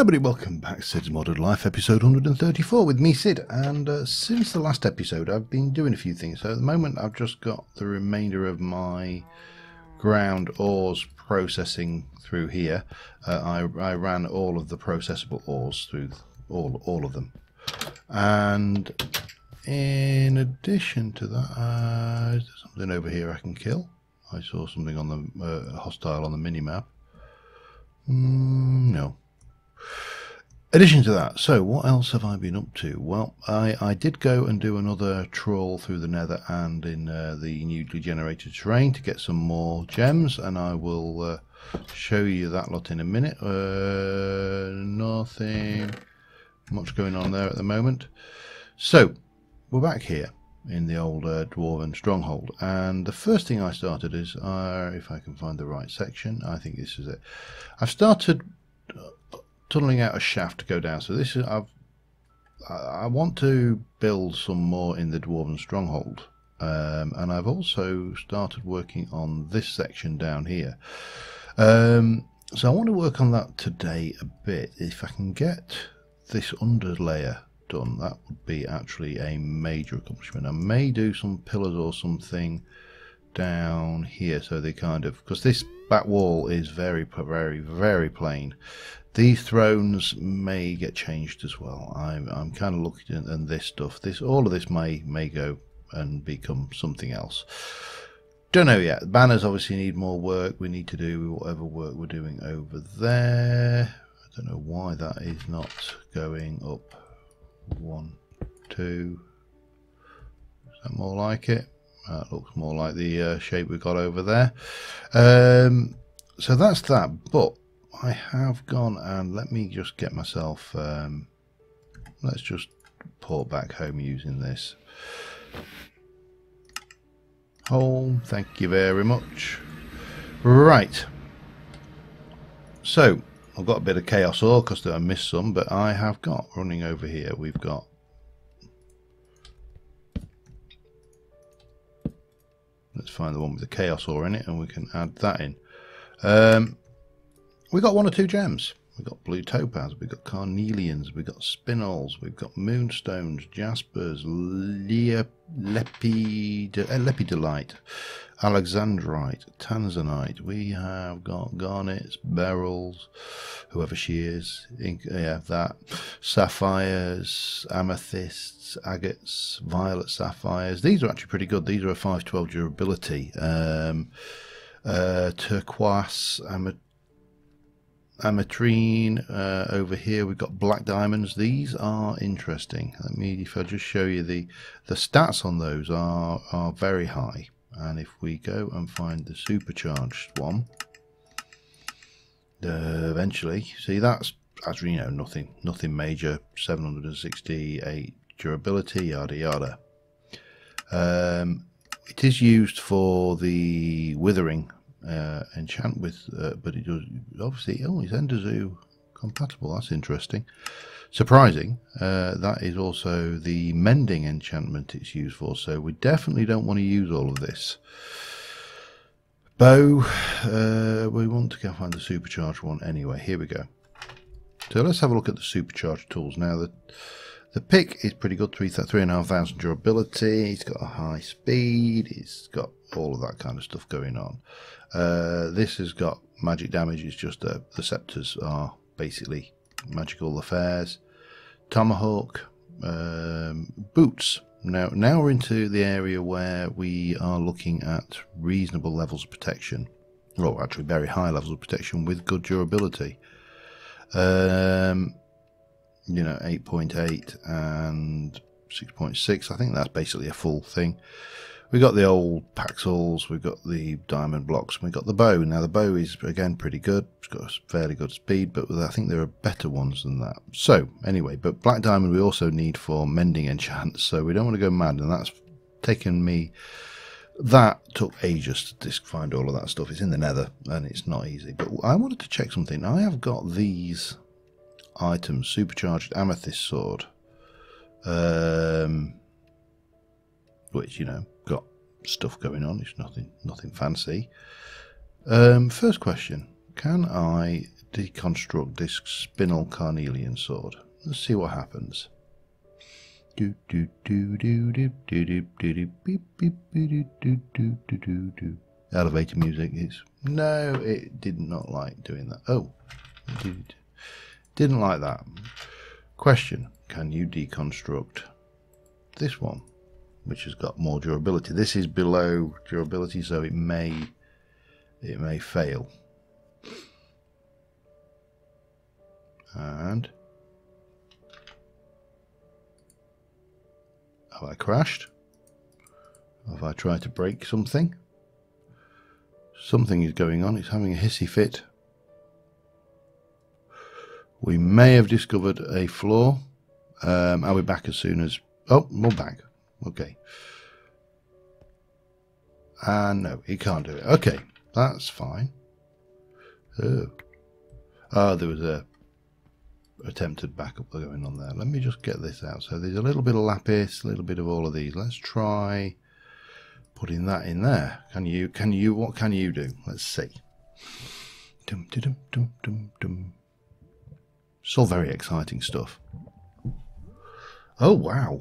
Everybody, welcome back to Cids Modded Life, episode 134 with me, Cid. And since the last episode, I've been doing a few things. So at the moment, I've just got the remainder of my ground ores processing through here. I ran all of the processable ores through all of them. And in addition to that, is there something over here I can kill? I saw something on the hostile on the mini-map. No. Addition to that, so what else have I been up to? Well, I did go and do another trawl through the nether and in the newly generated terrain to get some more gems, and I will show you that lot in a minute. Nothing much going on there at the moment. So, we're back here in the old dwarven stronghold, and the first thing I started is, if I can find the right section, I think this is it. I've started tunneling out a shaft to go down. So this is I want to build some more in the dwarven stronghold, and I've also started working on this section down here. So I want to work on that today a bit. If I can get this underlayer done, that would be actually a major accomplishment. I may do some pillars or something down here, so they kind of, because this back wall is very plain. These thrones may get changed as well. I'm kind of looking at this stuff. All of this may go and become something else. Don't know yet. Banners obviously need more work. We need to do whatever work we're doing over there. I don't know why that is not going up. 1, 2. Is that more like it? That looks more like the shape we got over there. So that's that. But I have gone and let me just get myself. Let's just port back home using this. Home, thank you very much. Right. So I've got a bit of chaos ore because I missed some, but I have got running over here. We've got. Let's find the one with the chaos ore in it, and we can add that in. We got 1 or 2 gems. We've got blue topaz, we've got carnelians, we've got spinels, we've got moonstones, jaspers, lepidolite, alexandrite, tanzanite. We have got garnets, beryls, whoever she is, that, sapphires, amethysts, agates, violet sapphires. These are actually pretty good. These are a 512 durability. Turquoise, ametrine. Over here we've got black diamonds. These are interesting. Let me, if I just show you the stats on those are very high, and if we go and find the supercharged one, eventually, see, that's actually, you know, nothing major. 768 durability, yada yada. It is used for the withering enchant with, but it does obviously. Oh, it's Enderzoo compatible. That's interesting. Surprising. That is also the mending enchantment it's used for. So we definitely don't want to use all of this. Bow. We want to go find the supercharged one anyway. Here we go. So let's have a look at the supercharged tools now. The pick is pretty good. 3,500 durability. It's got a high speed. It's got all of that kind of stuff going on. This has got magic damage. It's just the scepters are basically magical affairs. Tomahawk, boots. Now we're into the area where we are looking at reasonable levels of protection. Well, actually very high levels of protection with good durability. You know, 8.8 and 6.6. I think that's basically a full thing. We got the old Paxels, we've got the diamond blocks, we've got the bow. Now the bow is again pretty good. It's got a fairly good speed, but I think there are better ones than that. So anyway, but black diamond we also need for mending enchants, so we don't want to go mad, and that's taken me. That took ages to find all of that stuff. It's in the nether and it's not easy. But I wanted to check something. I have got these items: supercharged amethyst sword, which, you know, got stuff going on. It's nothing fancy. First question: can I deconstruct this spinel carnelian sword. Let's see what happens. Do do do do do do do do do beep beep do do do do do do. Elevator music is no, it did not like doing that. Oh, it didn't like that. Question: can you deconstruct this one, which has got more durability? This is below durability, so it may fail. And have I crashed? Have I tried to break something? Something is going on. It's having a hissy fit. We may have discovered a flaw. Are we back as soon as... Oh, we're back. Okay. No, he can't do it. Okay, that's fine. Oh, there was a attempted backup going on there. Let me just get this out. So there's a little bit of lapis, a little bit of all of these. Let's try putting that in there. What can you do? Let's see. Dum, dum, dum, dum, dum. It's all very exciting stuff. Oh, wow.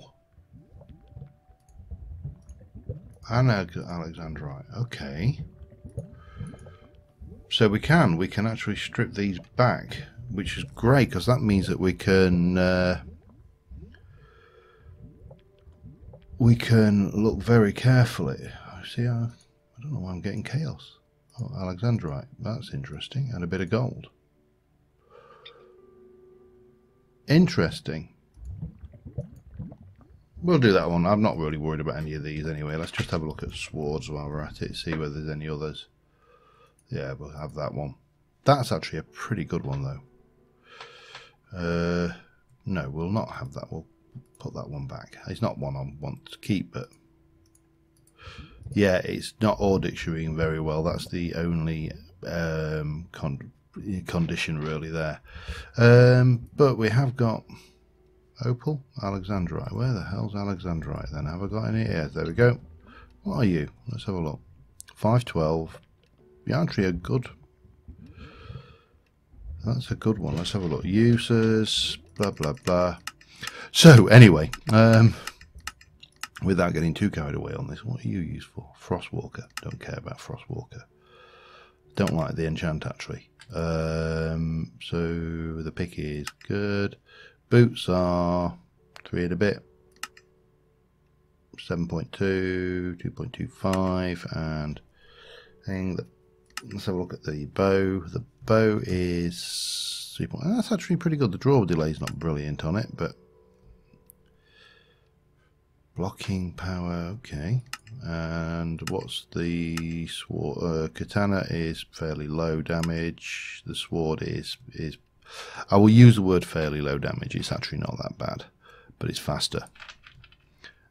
Alexandrite. Okay. So we can actually strip these back, which is great, because that means that we can look very carefully. See, I don't know why I'm getting chaos. Oh, Alexandrite. That's interesting. And a bit of gold. Interesting. We'll do that one. I'm not really worried about any of these anyway. Let's just have a look at swords while we're at it, see whether there's any others. Yeah, we'll have that one. That's actually a pretty good one, though. No, we'll not have that. We'll put that one back. It's not one I want to keep, but... yeah, it's not audicturing very well. That's the only condition really there. But we have got... opal? Alexandrite. Where the hell's Alexandrite then? Have I got any here? There we go. What are you? Let's have a look. 512. You're actually a good... that's a good one. Let's have a look. Uses, blah, blah, blah. So, anyway, without getting too carried away on this, what are you used for? Frostwalker. Don't care about Frostwalker. Don't like the enchant, actually. So, the pick is good. Boots are 3 and a bit. 7.2, 2.25, and thing that... let's have a look at the bow. The bow is 3. That's actually pretty good. The draw delay is not brilliant on it, but blocking power, okay. And what's the sword? Katana is fairly low damage. The sword is I will use the word fairly low damage. It's actually not that bad, but it's faster.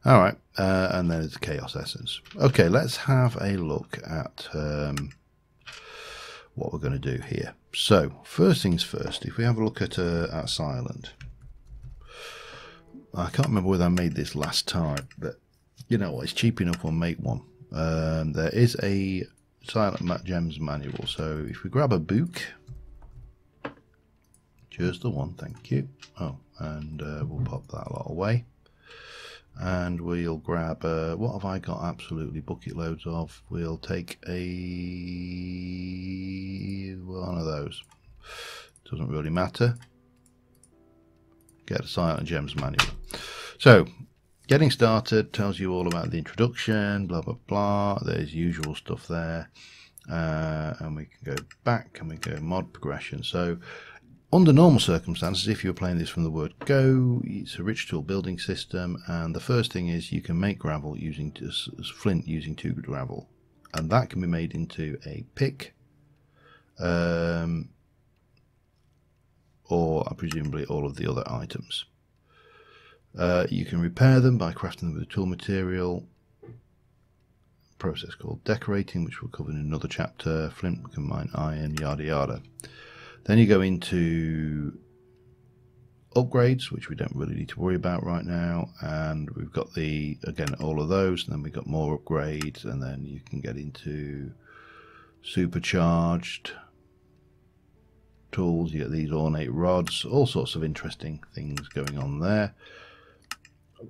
All right, and then it's the Chaos Essence. Okay, let's have a look at what we're going to do here. So, first things first, if we have a look at Silent. I can't remember whether I made this last time, but you know what, it's cheap enough, we'll make one. There is a Silent Gems manual, so if we grab a book, just the one, thank you. Oh, and we'll pop that lot away. And we'll grab, what have I got absolutely bucket loads of? We'll take one of those. Doesn't really matter. Get a Silent Gems manual. So, getting started tells you all about the introduction, blah, blah, blah. There's usual stuff there. And we can go back and we go mod progression. So, under normal circumstances, if you're playing this from the word go, it's a rich tool building system, and the first thing is you can make gravel using flint using 2 gravel, and that can be made into a pick, or presumably all of the other items. You can repair them by crafting them with a tool material, process called decorating, which we'll cover in another chapter. Flint can mine iron, yada yada. Then you go into upgrades, which we don't really need to worry about right now, and we've got again all of those, and then we've got more upgrades, and then you can get into supercharged, tools, you get these ornate rods, all sorts of interesting things going on there.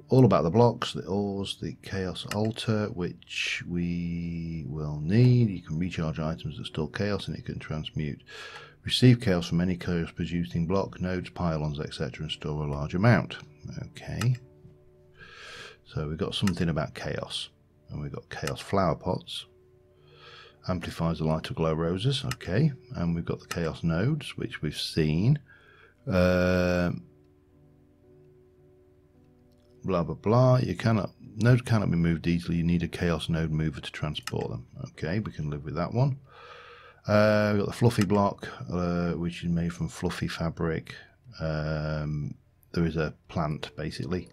All about the blocks, the ores, the chaos altar, which we will need. You can recharge items that store chaos and it can transmute. Receive chaos from any chaos producing block, nodes, pylons, etc. and store a large amount. Okay. So we've got something about chaos. And we've got chaos flower pots. Amplifies the light of glow roses. Okay. And we've got the chaos nodes, which we've seen. Blah blah blah. Nodes cannot be moved easily. You need a chaos node mover to transport them. Okay, we can live with that one. We've got the fluffy block, which is made from fluffy fabric. There is a plant basically.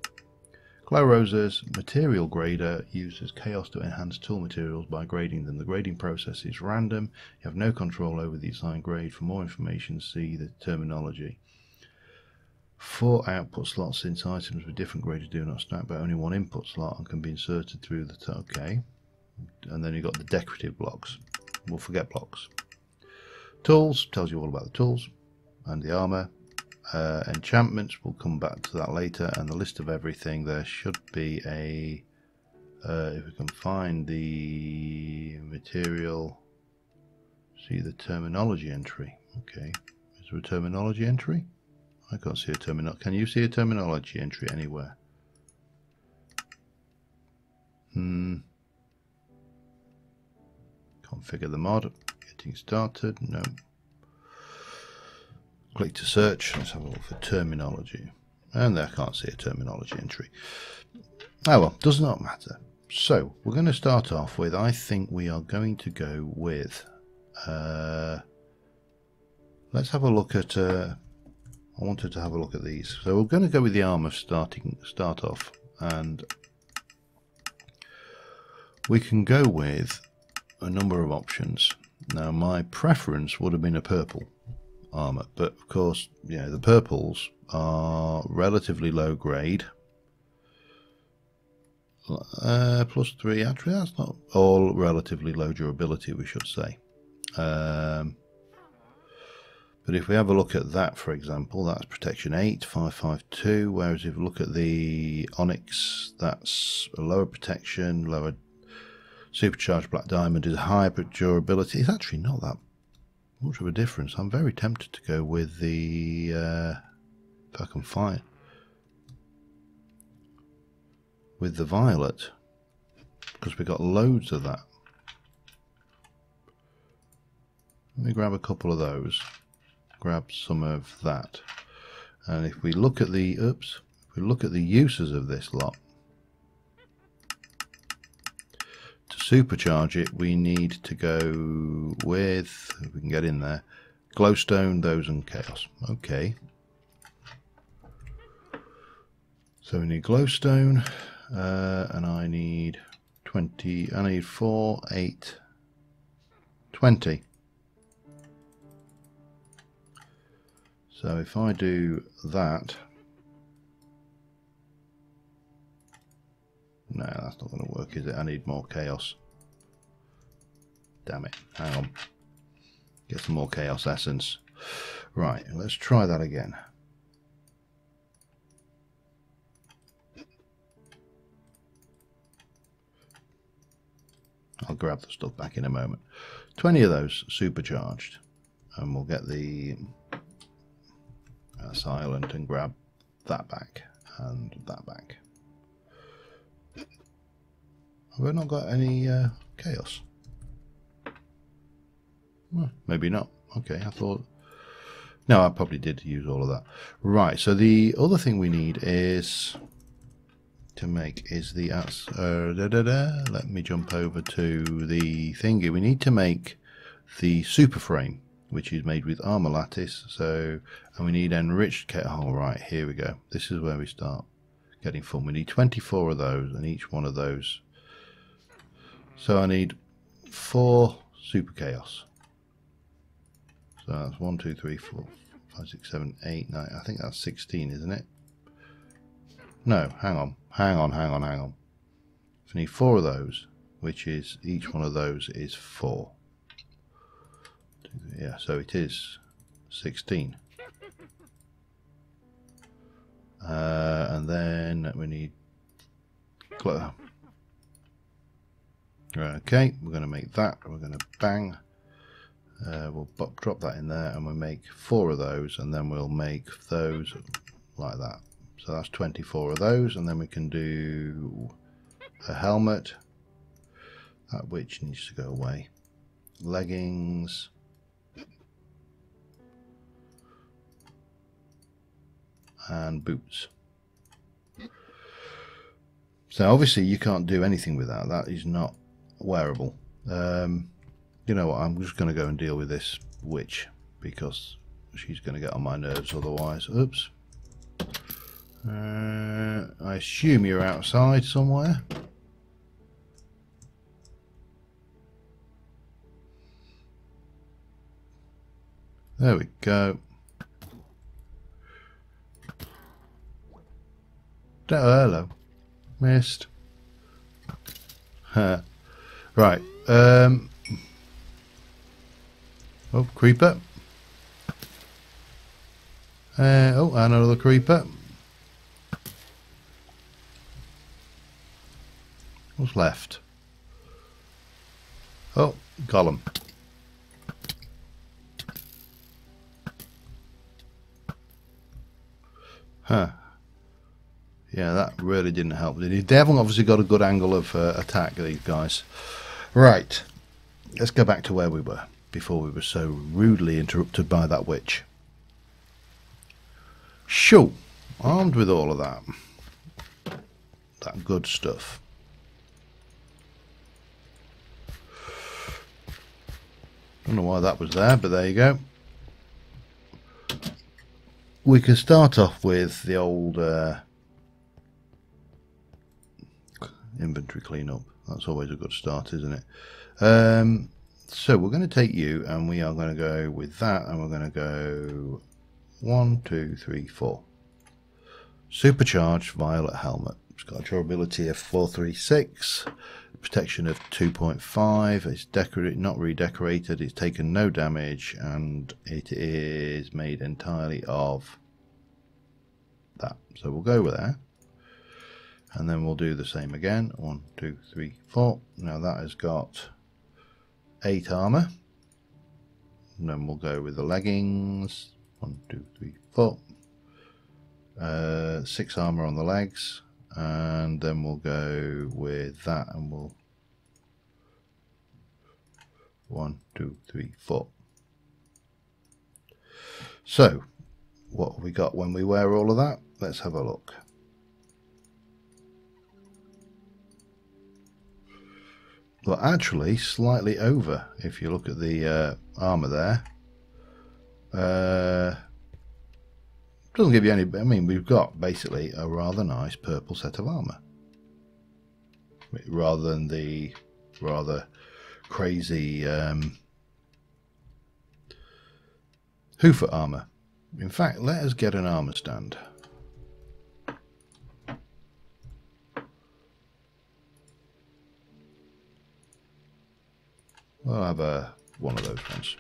Glow roses, material grader, uses chaos to enhance tool materials by grading them. The grading process is random. You have no control over the assigned grade. For more information, see the terminology. 4 output slots, since items with different grades do not stack, but only 1 input slot and can be inserted through the okay. And then you've got the decorative blocks. We'll forget blocks. Tools tells you all about the tools and the armor. Enchantments, we'll come back to that later, and the list of everything. There should be a if we can find the material, see the terminology entry. Okay, is there a terminology entry? I can't see a terminal. Can you see a terminology entry anywhere? Configure the mod. Getting started. No. Click to search. Let's have a look for terminology. And there, I can't see a terminology entry. Oh well, does not matter. So we're going to start off with, I think we are going to go with, let's have a look at, I wanted to have a look at these. So we're going to go with the armor start off, and we can go with a number of options. Now my preference would have been a purple armor, but of course, yeah, the purples are relatively low grade. +3 actually, that's not all relatively low durability, we should say. But if we have a look at that, for example, that's protection 8, 552, whereas if you look at the onyx, that's a lower protection, lower supercharged black diamond is higher durability. It's actually not that much of a difference. I'm very tempted to go with the, if I can find, with the violet, because we got loads of that. Let me grab a couple of those. Grab some of that, and if we look at the if we look at the uses of this lot, to supercharge it we need to go with, if we can get in there, glowstone, those, and chaos. Okay, so we need glowstone, and I need 20. I need 4, 8, 20. So if I do that, no, that's not going to work, is it? I need more chaos. Damn it. Hang on. Get some more chaos essence. Right, let's try that again. I'll grab the stuff back in a moment. 20 of those supercharged, and we'll get the silent and grab that back and that back. Have we not got any chaos? Well, maybe not. Okay, I thought, no, I probably did use all of that. Right, so the other thing we need is to make is the let me jump over to the thingy. We need to make the super frame, which is made with armor lattice. So, and we need enriched all right, here we go. This is where we start getting fun. We need 24 of those, and each one of those. So I need 4 super chaos. So that's 1, 2, 3, 4, 5, 6, 7, 8, 9. I think that's 16, isn't it? No, hang on. So I need 4 of those, which is, each one of those is 4. Yeah, so it is 16. And then we need glitter. Okay, we're going to make that. We're going to bang. We'll drop that in there, and we'll make 4 of those, and then we'll make those like that. So that's 24 of those, and then we can do a helmet. That witch needs to go away. Leggings. And boots. So obviously you can't do anything with that. That is not wearable. You know what, I'm just going to go and deal with this witch because she's going to get on my nerves otherwise. Oops. I assume you're outside somewhere. There we go. Oh, hello. Missed. Right. Oh, creeper. Oh, another creeper. What's left? Oh, golem. Huh. Yeah, that really didn't help, did it? They haven't obviously got a good angle of attack, these guys. Right. Let's go back to where we were before we were so rudely interrupted by that witch. Shoo! Armed with all of that. That good stuff. Don't know why that was there, but there you go. We can start off with the old inventory cleanup. That's always a good start, isn't it? So we're going to take you, and we are going to go with that, and we're going to go 1, 2, 3, 4. Supercharged violet helmet. It's got a durability of 436, protection of 2.5. It's decorated, not redecorated. It's taken no damage, and it is made entirely of that. So we'll go with that, and then we'll do the same again. 1, 2, 3, 4. Now that has got 8 armor. And then we'll go with the leggings. 1, 2, 3, 4. 6 armor on the legs, and then we'll go with that, and we'll 1, 2, 3, 4. So what have we got when we wear all of that? Let's have a look. Well, actually slightly over if you look at the armor there. Doesn't give you any, I mean, we've got basically a rather nice purple set of armor rather than the rather crazy hoofer armor. In fact, let us get an armor stand. We'll have one of those ones.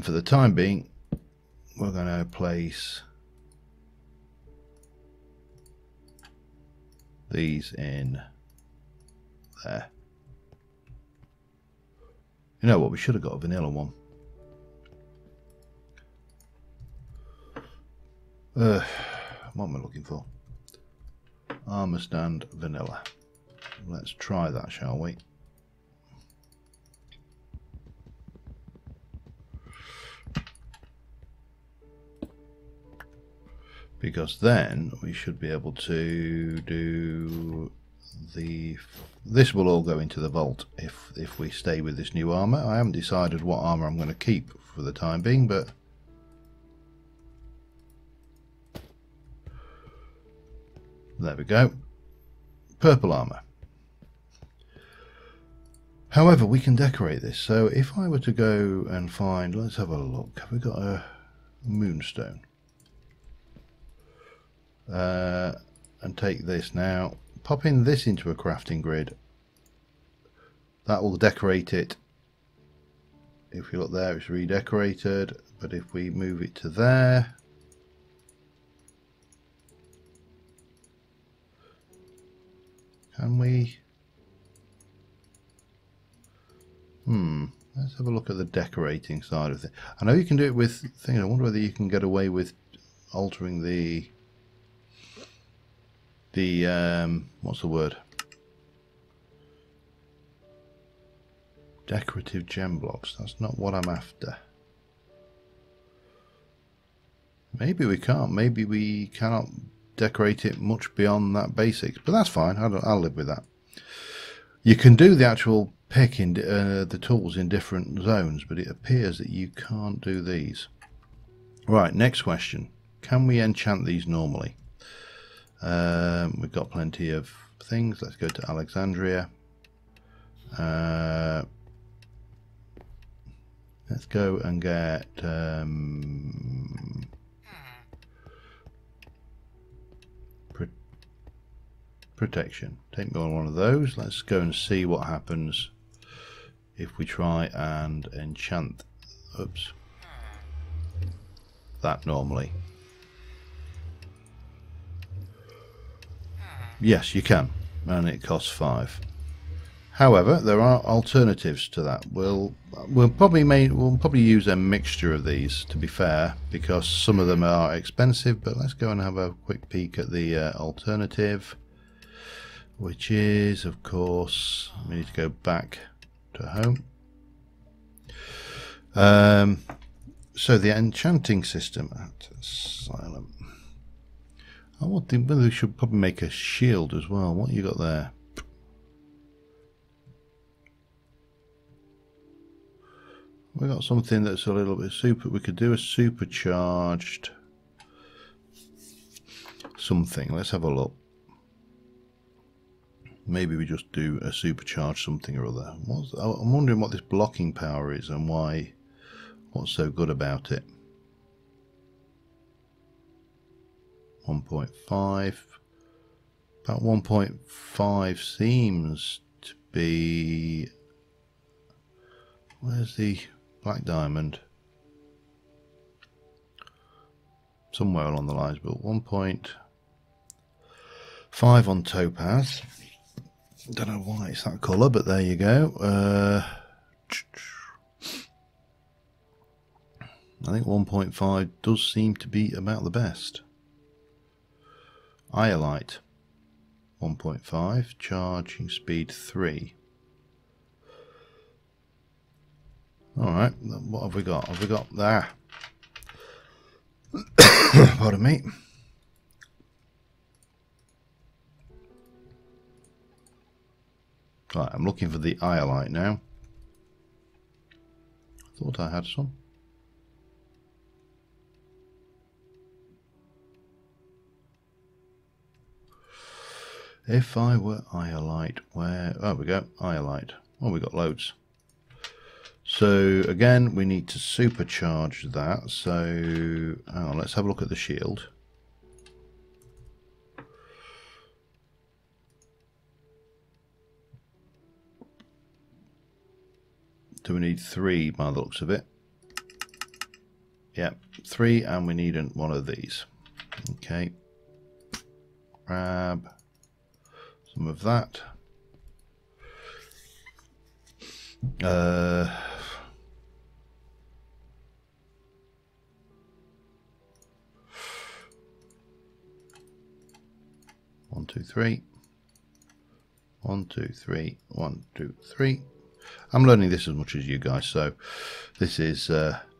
For the time being, we're going to place these in there. You know what? We should have got a vanilla one. What am I looking for? Armor stand vanilla. Let's try that, shall we? Because then we should be able to do this will all go into the vault if we stay with this new armor. I haven't decided what armor I'm going to keep for the time being, but there we go. Purple armor. However, we can decorate this. So if I were to go and find, let's have a look. Have we got a moonstone? And take this now, pop in this into a crafting grid. That will decorate it if you look there, it's redecorated, but if we move it to there, can we? Let's have a look at the decorating side of it. I know you can do it with things. I wonder whether you can get away with altering the what's the word? Decorative gem blocks. That's not what I'm after. Maybe we can't. Maybe we cannot decorate it much beyond that basics, but that's fine. I'll live with that. You can do the actual picking the tools in different zones, but it appears that you can't do these. Right, next question. Can we enchant these normally? We've got plenty of things. Let's go to Alexandria. Let's go and get protection. Take me on one of those. Let's go and see what happens if we try and enchant that normally. Yes, you can, and it costs 5. However, there are alternatives to that. We'll probably use a mixture of these, to be fair, because some of them are expensive. But let's go and have a quick peek at the alternative, which is, of course, we need to go back to home. So the enchanting system at Asylum. I think whether we should probably make a shield as well. What you got there? We got something that's a little bit super. We could do a supercharged something. Let's have a look. Maybe we just do a supercharged something or other. I'm wondering what this blocking power is and why. What's so good about it? 1.5. About 1.5 seems to be. Where's the black diamond? Somewhere along the lines, but 1.5 on topaz. Don't know why it's that colour, but there you go. I think 1.5 does seem to be about the best. Iolite 1.5, charging speed 3. Alright, what have we got? Have we got there? Pardon me. Right, I'm looking for the iolite now. I thought I had some. If I were iolite, where? Oh, we go, iolite. Oh, we got loads. So again, we need to supercharge that. So let's have a look at the shield. Do we need 3 by the looks of it? Yep, 3, and we need one of these. Okay. Grab some of that. 1, 2, 3. 1, 2, 3. 1, 2, 3. I'm learning this as much as you guys, so this is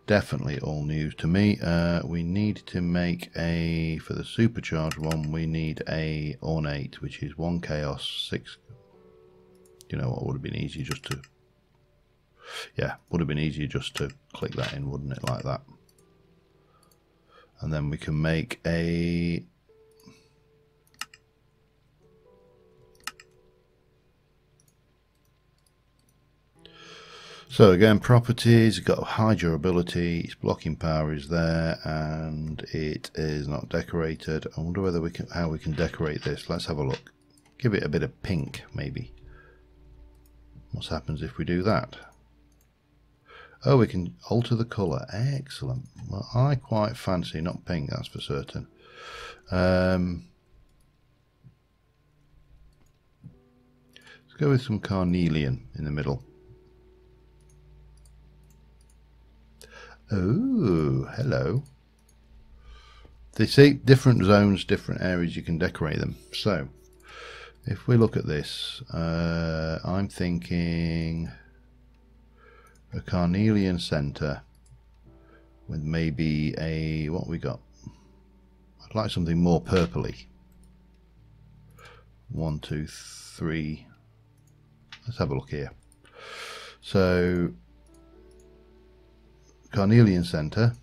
definitely all new to me. We need to make for the supercharged one, we need a ornate, which is 1 chaos, 6. You know what, would have been easier just to, would have been easier just to click that in, wouldn't it, like that. And then we can make a so again, properties, you've got high durability, its blocking power is there, and it is not decorated. I wonder whether how we can decorate this. Let's have a look. Give it a bit of pink, maybe. What happens if we do that? Oh, we can alter the colour. Excellent. Well, I quite fancy not pink, that's for certain. Let's go with some carnelian in the middle. Oh, hello. They see different zones, different areas, you can decorate them. So, if we look at this, I'm thinking a carnelian centre with maybe a, what we got? I'd like something more purpley. 1, 2, 3. Let's have a look here. So, carnelian centre.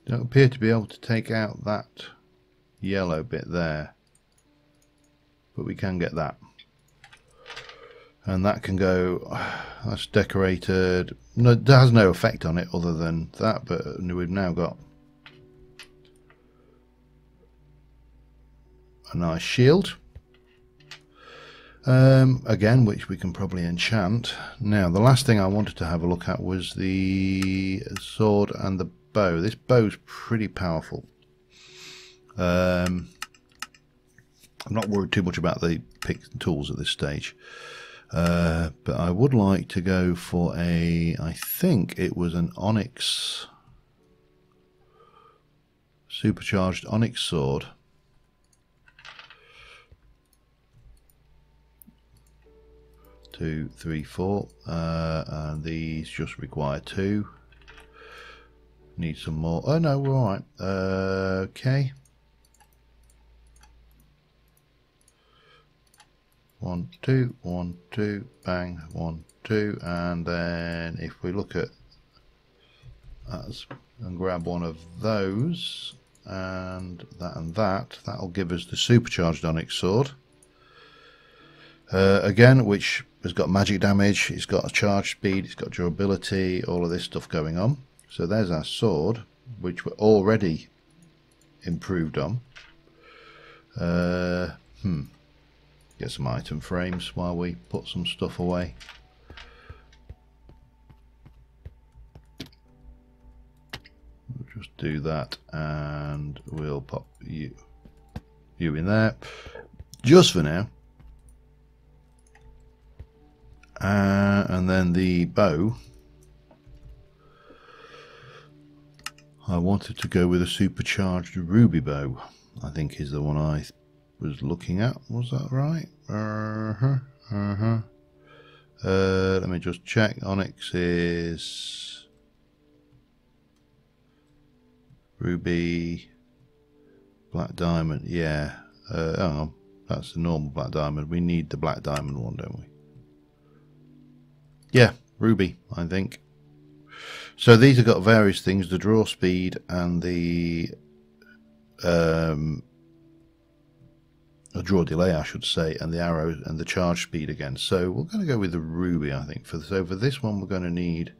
Don't appear to be able to take out that yellow bit there, but we can get that, and that can go. That's decorated. No, it has no effect on it other than that, but we've now got a nice shield, again, which we can probably enchant. Now the last thing I wanted to have a look at was the sword and the bow. This bow's pretty powerful. I'm not worried too much about the pick tools at this stage, but I would like to go for a, I think it was an onyx, supercharged onyx sword. Two, three, four, and these just require 2. Need some more. Oh no, we're alright. Okay. 1, 2, 1, 2, bang, 1, 2, and then if we look at that and grab one of those and that, that'll give us the supercharged onyx sword. Again, which has got magic damage, it's got a charge speed, it's got durability, all of this stuff going on. So there's our sword, which we're already improved on. Get some item frames while we put some stuff away. We'll just do that, and we'll pop you in there, just for now. And then the bow, I wanted to go with a supercharged ruby bow, I think is the one I was looking at. Was that right? Let me just check. Onyx is ruby, black diamond. Yeah. Oh, that's the normal black diamond. We need the black diamond one, don't we? Yeah, ruby, I think. So these have got various things: the draw speed and the draw delay, I should say, and the arrow and the charge speed again. So we're going to go with the ruby, I think. So for this one, we're going to need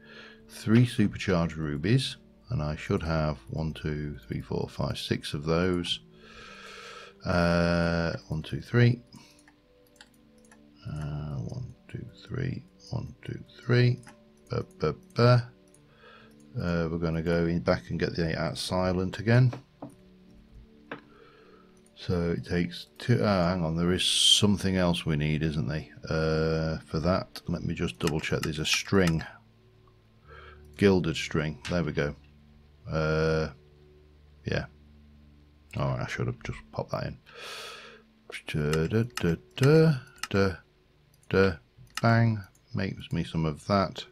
3 supercharged rubies, and I should have 1, 2, 3, 4, 5, 6 of those. 1, 2, 3. 1, 2, 3. 1, 2, 3. We're going to go back and get the out silent again. So it takes 2. Hang on, there is something else we need, isn't there? For that, let me just double check. There's a string, gilded string. There we go. Yeah. All right, I should have just popped that in. Bang. Makes me some of that,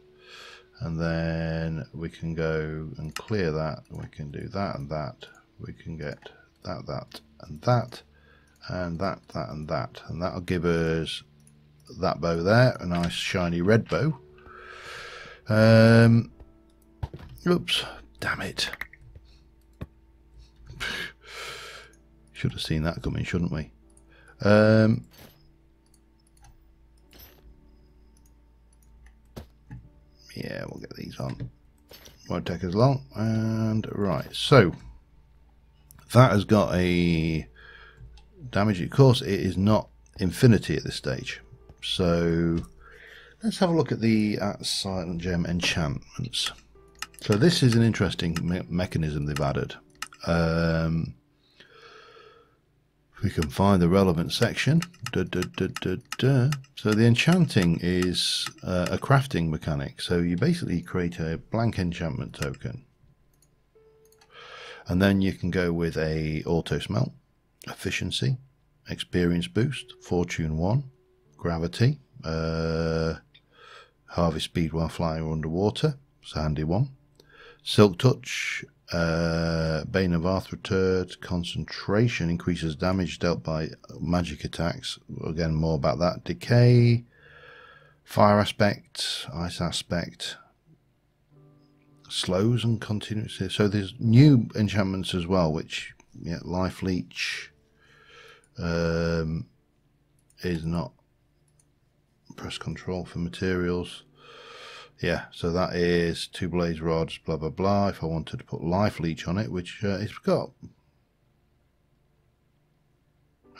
and then we can go and clear that. We can do that and that. We can get that, that, and that, and that, that, and that, and that'll give us that bow there, a nice shiny red bow. Oops, damn it! Should have seen that coming, shouldn't we? Yeah, we'll get these on. Won't take as long. And right, so that has got a damage. Of course, it is not infinity at this stage. So let's have a look at the Silent Gem enchantments. So this is an interesting mechanism they've added. If we can find the relevant section. So the enchanting is a crafting mechanic. So you basically create a blank enchantment token. And then you can go with a auto smelt, efficiency, experience boost, fortune 1, gravity, harvest speed while flying or underwater. It's a handy one. Silk touch, Bane of Arthur, concentration, increases damage dealt by magic attacks. Again, more about that. Decay, fire aspect, ice aspect, slows and continuously. So there's new enchantments as well, which life leech is not. Press control for materials. Yeah, so that is 2 blaze rods, blah blah blah. If I wanted to put life leech on it, which it's got.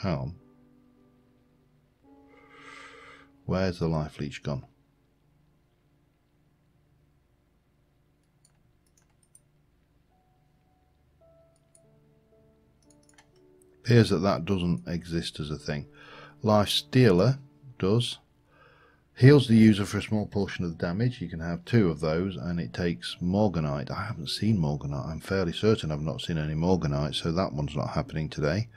Hang on. Where's the life leech gone? Appears that doesn't exist as a thing. Life stealer does. Heals the user for a small portion of the damage. You can have 2 of those, and it takes Morganite. I haven't seen Morganite. I'm fairly certain I've not seen any Morganite, so that one's not happening today.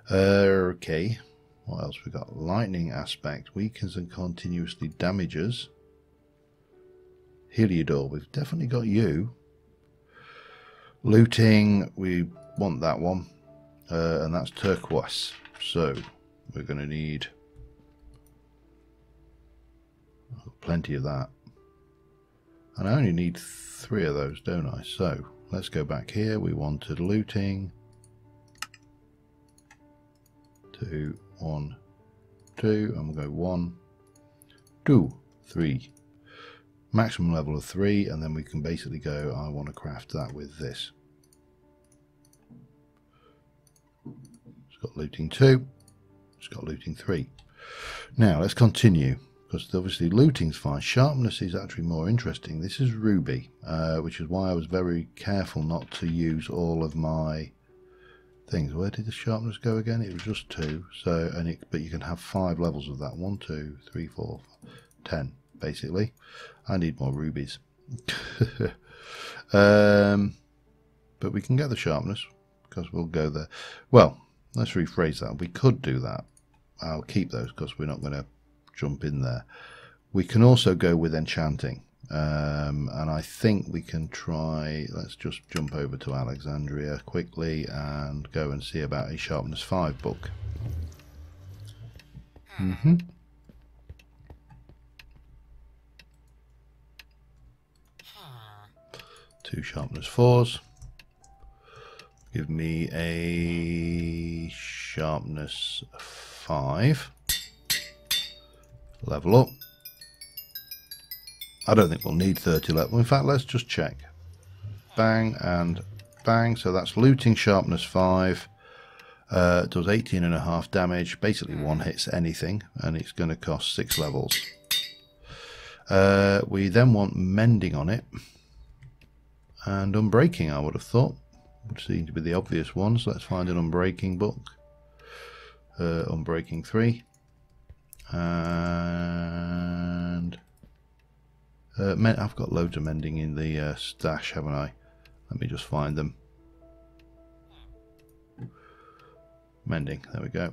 Okay, what else we got? Lightning aspect, weakens and continuously damages. Heliodor, we've definitely got you. Looting, we want that one, and that's turquoise. So we're going to need plenty of that, and I only need 3 of those, don't I? So let's go back here. We wanted looting 2, 1, 2, and we'll go 1, 2, 3, maximum level of 3, and then we can basically go, I want to craft that with this. It's got looting 2, it's got looting 3. Now let's continue, because obviously looting's fine. Sharpness is actually more interesting. This is ruby, which is why I was very careful not to use all of my things. Where did the sharpness go again? It was just 2. So, but you can have 5 levels of that. 1, 2, 3, 4, 10 basically. I need more rubies. But we can get the sharpness because we'll go there. Well, let's rephrase that. We could do that. I'll keep those because we're not going to jump in there. We can also go with enchanting, and I think we can try. Let's just jump over to Alexandria quickly and go and see about a sharpness 5 book. 2 sharpness 4s. Give me a sharpness 5. Level up. I don't think we'll need 30 level. In fact, let's just check. Bang and bang. So that's looting sharpness 5. It does 18.5 damage. Basically one hits anything, and it's going to cost 6 levels. We then want mending on it. And unbreaking, I would have thought. Would seem to be the obvious ones. Let's find an unbreaking book. Unbreaking 3. And I've got loads of mending in the stash, haven't I? Let me just find them. Mending, there we go.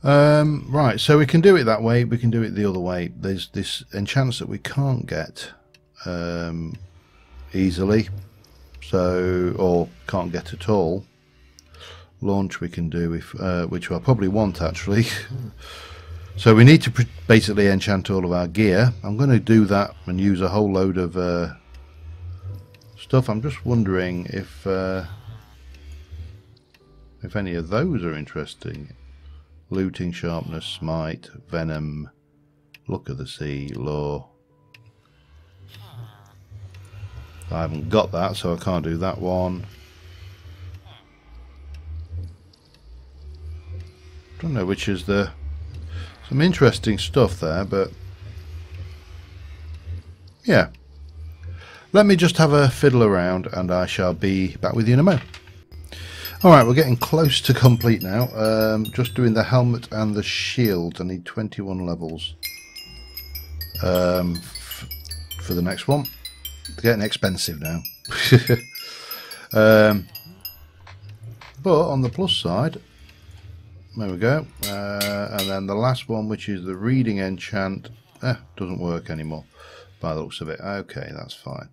Right, so we can do it that way, we can do it the other way. There's this enchants that we can't get easily, so, or can't get at all. Launch we can do, if which I probably want actually. So we need to basically enchant all of our gear. I'm going to do that and use a whole load of stuff. I'm just wondering if any of those are interesting. Looting, sharpness, smite, venom, Look at the sea, lore. I haven't got that, so I can't do that one. Don't know which is the... Some interesting stuff there, but... Yeah. Let me just have a fiddle around and I shall be back with you in a moment. Alright, we're getting close to complete now. Just doing the helmet and the shield. I need 21 levels for the next one. They're getting expensive now. But on the plus side, there we go. And then the last one, which is the reading enchant, doesn't work anymore by the looks of it. Okay, that's fine.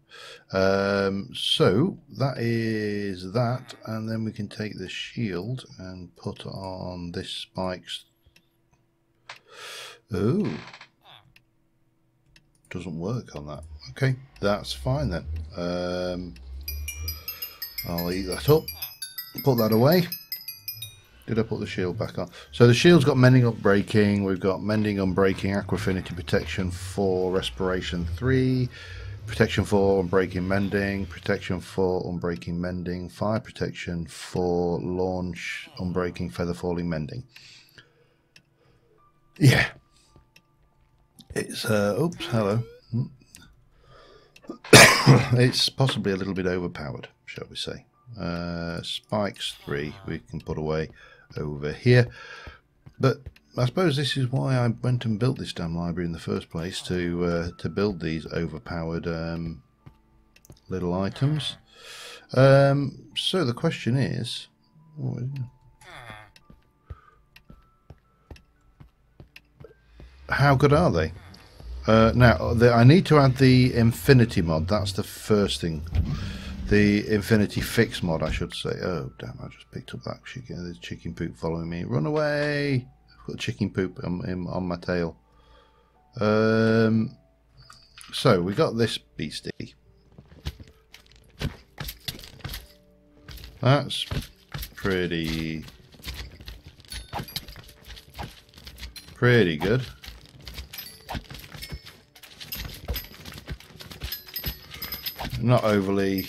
So that is that, and then we can take the shield and put on this spikes. Oh, doesn't work on that. Okay, that's fine then. I'll eat that up, put that away. Did I put the shield back on? So the shield's got mending, unbreaking. We've got mending, unbreaking, aqua affinity, protection 4, respiration 3, protection 4, unbreaking, mending, protection 4, unbreaking, mending, fire protection 4, launch, unbreaking, feather falling, mending. Yeah. It's oops, hello. It's possibly a little bit overpowered, shall we say. Spikes 3 we can put away over here, but I suppose this is why I went and built this damn library in the first place, to build these overpowered little items. So the question is, how good are they? Now I need to add the infinity mod. That's the first thing. The Infinity Fix mod, I should say. Oh, damn, I just picked up that chicken. There's chicken poop following me. Run away! I've got chicken poop on my tail. So, we got this beastie. That's pretty good. Not overly...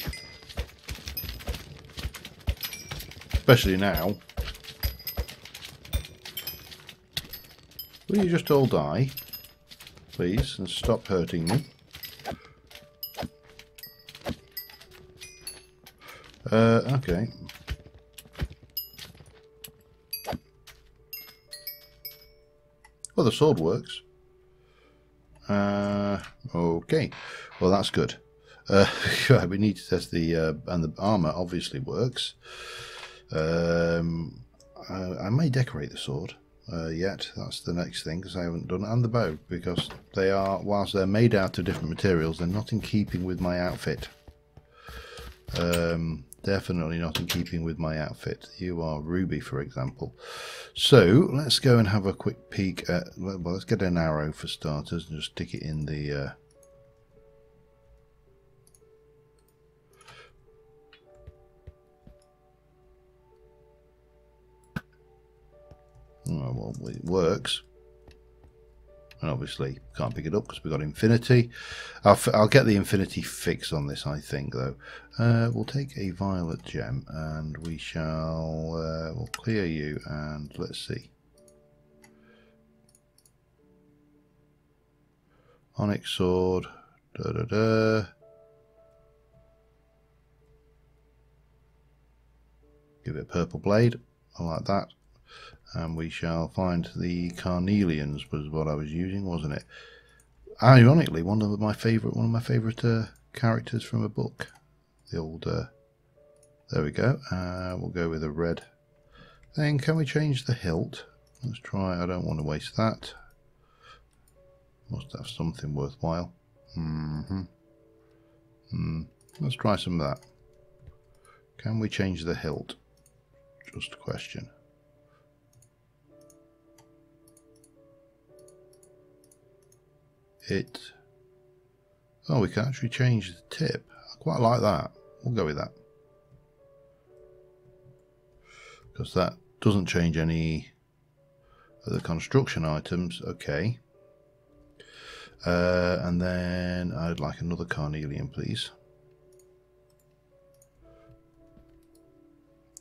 Especially now. Will you just all die, please, and stop hurting me? Okay. Well, the sword works. Okay. Well, that's good. We need to test the and the armor obviously works. I may decorate the sword yet. That's the next thing, because I haven't done it, and the bow, because they are, whilst they're made out of different materials, they're not in keeping with my outfit. Definitely not in keeping with my outfit. You are Ruby, for example. So let's go and have a quick peek at, well, let's get an arrow for starters and just stick it in the well, it works, and obviously can't pick it up because we've got infinity. I'll get the infinity fix on this, I think, though. We'll take a violet gem and we shall we'll clear you, and let's see. Onyx sword, give it a purple blade. I like that. And we shall find the carnelians, was what I was using, wasn't it? Ironically, one of my favourite characters from a book. The old there we go. We'll go with a red thing. Can we change the hilt? Let's try. I don't want to waste that. Must have something worthwhile. Let's try some of that. Can we change the hilt? Just a question. Oh, we can actually change the tip. I quite like that. We'll go with that, because that doesn't change any of the construction items. Okay. And then I'd like another carnelian, please.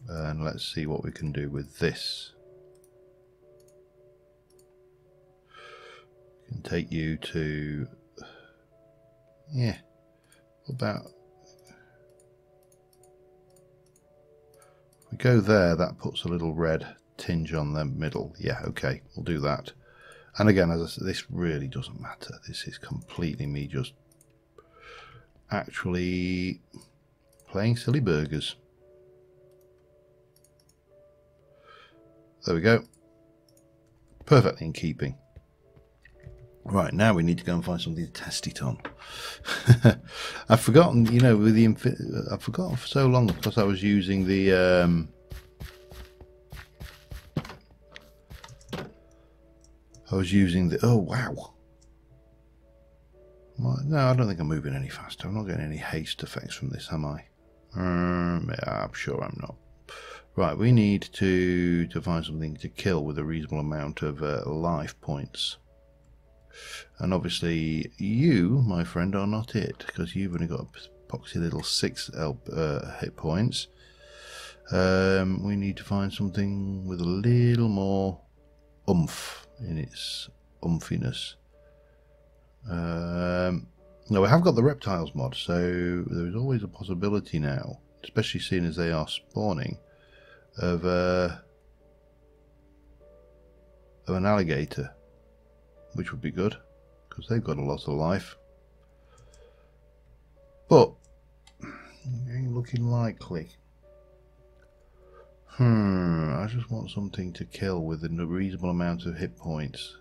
And let's see what we can do with this. Can take you to, yeah, about, if we go there, that puts a little red tinge on the middle. Yeah, okay, we'll do that. And again, as I said, this really doesn't matter. This is completely me just actually playing silly burgers. There we go. Perfectly in keeping. Right, now we need to go and find something to test it on. I've forgotten, you know, with the I've forgotten for so long because I was using the oh wow. No, I don't think I'm moving any faster. I'm not getting any haste effects from this, am I? Yeah, I'm sure I'm not. Right, we need to find something to kill with a reasonable amount of life points. And obviously you, my friend, are not it, because you've only got a poxy little 6 hit points. We need to find something with a little more oomph in its umphiness. No, we have got the reptiles mod, so there is always a possibility now, especially seeing as they are spawning, of an alligator, which would be good because they've got a lot of life, but ain't looking likely. I just want something to kill with a reasonable amount of hit points.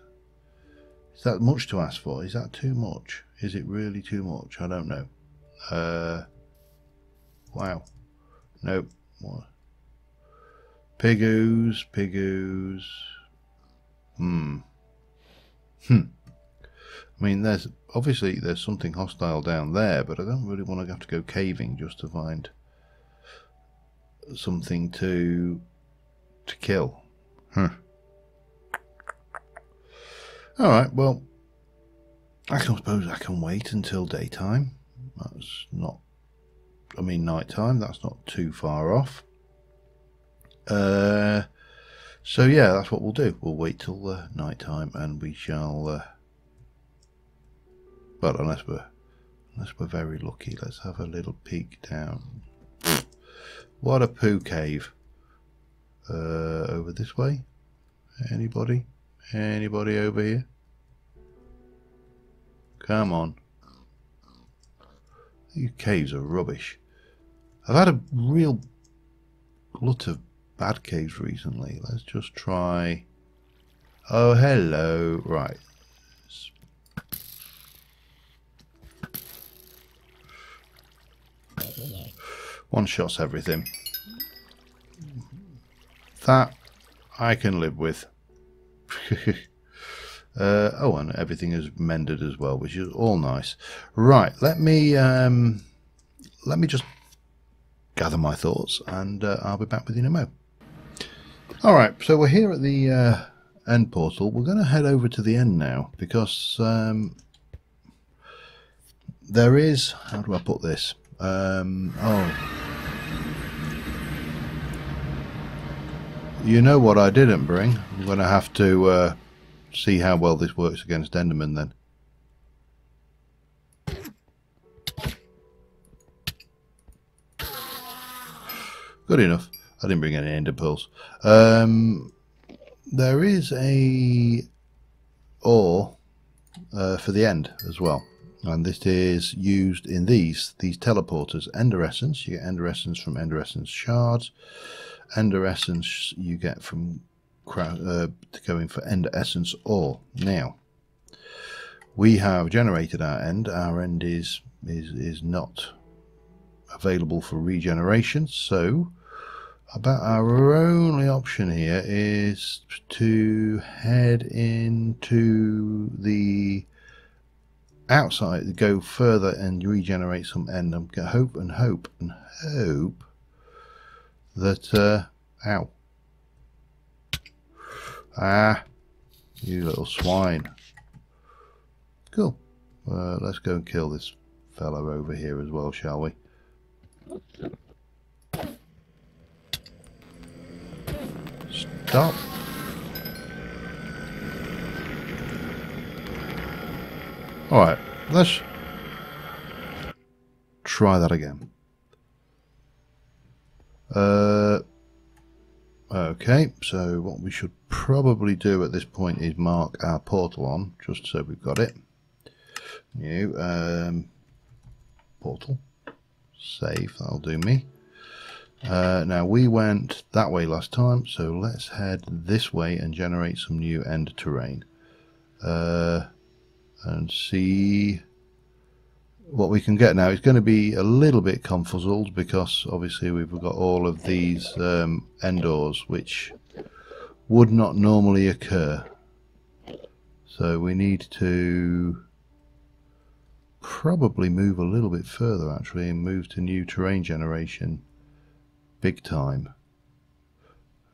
Is that much to ask for? Is that too much? Is it really too much? I don't know. Wow. Nope. What? Piggoos. I mean, there's something hostile down there, but I don't really want to have to go caving just to find something to kill. Alright, well, I suppose I can wait until daytime. That's not, I mean nighttime, that's not too far off. So yeah, that's what we'll do. We'll wait till nighttime and we shall, well, unless we're very lucky, let's have a little peek down. What a poo cave. Over this way? Anybody? Anybody over here? Come on. These caves are rubbish. I've had a real glut of bad caves recently. Let's just try. Oh, hello. Right. One shot's everything. That I can live with. Oh, and everything is mended as well, which is all nice. Right, let me just gather my thoughts, and I'll be back with you in a mo. All right, so we're here at the end portal. We're going to head over to the end now because there is. How do I put this? Oh. You know what I didn't bring? I'm going to have to see how well this works against Enderman then. Good enough. I didn't bring any ender pearls. There is a ore for the end as well. And this is used in these teleporters. Ender essence. You get ender essence from ender essence shards. Ender essence you get from going for ender essence ore. Now we have generated our end. Our end is not available for regeneration, so about our only option here is to head into the outside, go further and regenerate some end. I'm gonna hope that ow. Ah, you little swine. Cool. Let's go and kill this fellow over here as well, shall we? Stop. Alright, let's try that again. Okay, so what we should probably do at this point is mark our portal on, just so we've got it. New portal. Save, that'll do me. Now we went that way last time, so let's head this way and generate some new end terrain. And see what we can get. Now it's going to be a little bit confuzzled because obviously we've got all of these end doors which would not normally occur. So we need to probably move a little bit further actually and move to new terrain generation big time.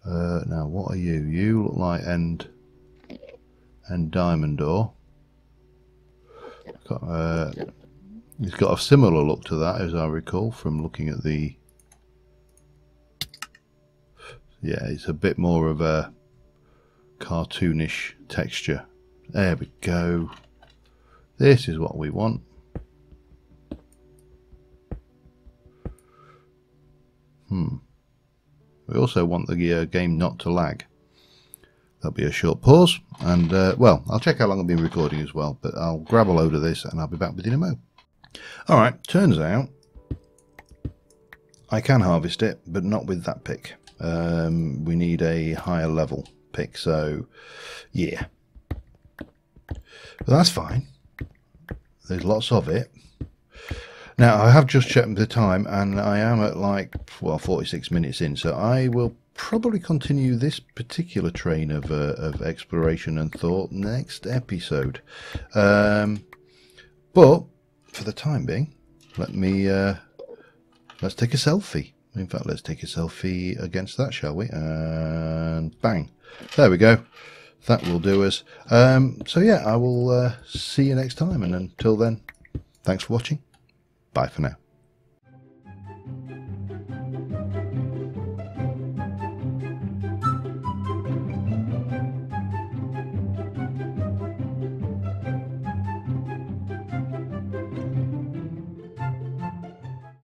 Now what are you? You look like end diamond door. It's got a similar look to that as I recall from looking at the... Yeah, it's a bit more of a cartoonish texture. There we go. This is what we want. We also want the game not to lag. There'll be a short pause and well, I'll check how long I've been recording as well, but I'll grab a load of this and I'll be back with you in a mo. Alright, turns out I can harvest it, but not with that pick. We need a higher level pick, so yeah. But that's fine. There's lots of it. Now, I have just checked the time and I am at like, well, 46 minutes in, so I will probably continue this particular train of exploration and thought next episode. But for the time being, let's take a selfie. In fact, let's take a selfie against that, shall we? And bang, there we go. That will do us. So yeah, I will see you next time, and until then, thanks for watching. Bye for now.